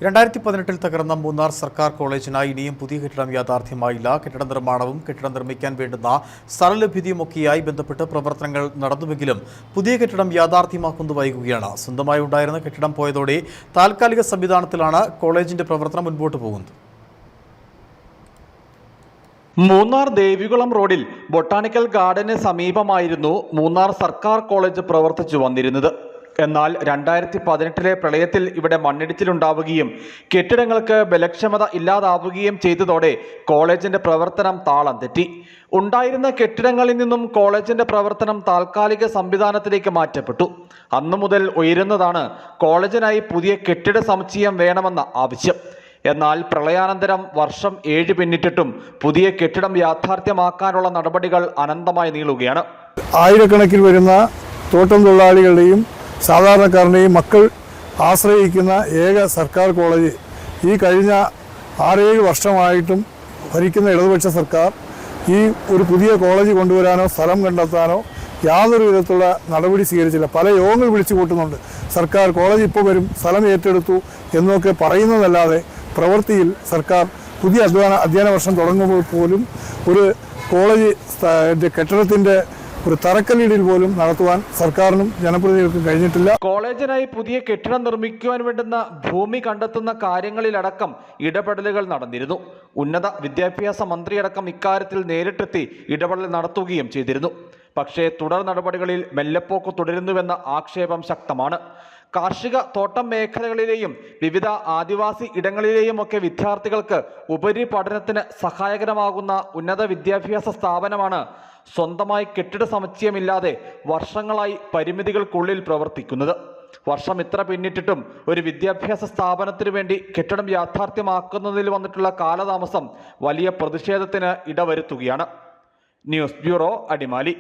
2018 തകർന്ന മൂന്നാർ സർക്കാർ കോളേജിനായി ഇനിയും പുതിയ കെട്ടിടം യാഥാർത്ഥ്യമായില്ല. കെട്ടിട നിർമ്മാണവും കെട്ടിടം നിർമ്മിക്കാൻ വേണ്ടുന്ന സ്ഥലലഭ്യതയുമൊക്കെയായി ബന്ധപ്പെട്ട് പ്രവർത്തനങ്ങൾ നടന്നുവെങ്കിലും പുതിയ കെട്ടിടം യാഥാർത്ഥ്യമാക്കുന്നത് വൈകുകയാണ്. സ്വന്തമായി ഉണ്ടായിരുന്ന കെട്ടിടം പോയതോടെ താൽക്കാലിക സംവിധാനത്തിലാണ് കോളേജിന്റെ പ്രവർത്തനം മുൻപോട്ട് പോകുന്നത്. മൂന്നാർ ദേവികുളം റോഡിൽ ബൊട്ടാണിക്കൽ ഗാർഡന് സമീപമായിരുന്നു മൂന്നാർ സർക്കാർ കോളേജ് പ്രവർത്തിച്ചു വന്നിരുന്നത്. എന്നാൽ 2018 പ്രളയത്തിൽ ഇവിടെ മണ്ണിടിച്ചിലുണ്ടാവുകയും കെട്ടിടങ്ങൾക്ക് ബലക്ഷമത ഇല്ലാതാവുകയും ചെയ്തതോടെ കോളേജിന്റെ പ്രവർത്തനം താളം തെറ്റി. ഉണ്ടായിരുന്ന കെട്ടിടങ്ങളിൽ നിന്നും കോളേജിന്റെ പ്രവർത്തനം താൽക്കാലിക സംവിധാനത്തിലേക്ക് മാറ്റപ്പെട്ടു. അന്നു മുതൽ ഉയരുന്നതാണ് കോളേജിനായി പുതിയ കെട്ടിട സമുച്ചയം വേണമെന്ന ആവശ്യം. എന്നാൽ പ്രളയാനന്തരം വർഷം 7 പിന്നിട്ടിട്ടും പുതിയ കെട്ടിടം യാഥാർത്ഥ്യമാക്കാനുള്ള നടപടികൾ അനന്തമായി നീളുകയാണ്. ആയിരക്കണക്കിന് വരുന്ന തോട്ടം തൊഴിലാളികളുടെയും സാധാരണക്കാരൻ്റെയും മക്കൾ ആശ്രയിക്കുന്ന ഏക സർക്കാർ കോളേജ് ഈ കഴിഞ്ഞ 6-7 വർഷമായിട്ടും ഭരിക്കുന്ന ഇടതുപക്ഷ സർക്കാർ ഈ ഒരു പുതിയ കോളേജ് കൊണ്ടുവരാനോ സ്ഥലം കണ്ടെത്താനോ യാതൊരു വിധത്തിലുള്ള നടപടി സ്വീകരിച്ചില്ല. പല യോഗങ്ങൾ വിളിച്ചു കൂട്ടുന്നുണ്ട്. സർക്കാർ കോളേജ് ഇപ്പോൾ വരും, സ്ഥലം ഏറ്റെടുത്തു എന്നൊക്കെ പറയുന്നതല്ലാതെ പ്രവൃത്തിയിൽ സർക്കാർ പുതിയ അധ്യയന വർഷം തുടങ്ങുമ്പോൾ പോലും ഒരു കോളേജ് കെട്ടിടത്തിൻ്റെ ഒരു തറക്കല്ലിടൽ പോലും നടത്തുവാൻ സർക്കാരിനും ജനപ്രതിനിധികൾക്കും കഴിഞ്ഞിട്ടില്ല. കോളേജിനായി പുതിയ കെട്ടിടം നിർമ്മിക്കുവാൻ വേണ്ടുന്ന ഭൂമി കണ്ടെത്തുന്ന കാര്യങ്ങളിലടക്കം ഇടപെടലുകൾ നടന്നിരുന്നു. ഉന്നത വിദ്യാഭ്യാസ മന്ത്രിയടക്കം ഇക്കാര്യത്തിൽ നേരിട്ടെത്തി ഇടപെടൽ നടത്തുകയും ചെയ്തിരുന്നു. പക്ഷേ തുടർ നടപടികളിൽ മെല്ലെപ്പോക്ക് തുടരുന്നുവെന്ന ആക്ഷേപം ശക്തമാണ്. കാർഷിക തോട്ടം മേഖലകളിലെയും വിവിധ ആദിവാസി ഇടങ്ങളിലെയും ഒക്കെ വിദ്യാർത്ഥികൾക്ക് ഉപരിപഠനത്തിന് സഹായകരമാകുന്ന ഉന്നത വിദ്യാഭ്യാസ സ്ഥാപനമാണ് സ്വന്തമായി കെട്ടിട സമുച്ചയമില്ലാതെ വർഷങ്ങളായി പരിമിതികൾക്കുള്ളിൽ പ്രവർത്തിക്കുന്നത്. വർഷം ഇത്ര പിന്നിട്ടിട്ടും ഒരു വിദ്യാഭ്യാസ സ്ഥാപനത്തിനു വേണ്ടി കെട്ടിടം യാഥാർത്ഥ്യമാക്കുന്നതിൽ വന്നിട്ടുള്ള കാലതാമസം വലിയ പ്രതിഷേധത്തിന് ഇടവരുത്തുകയാണ്. News bureau, Adimali.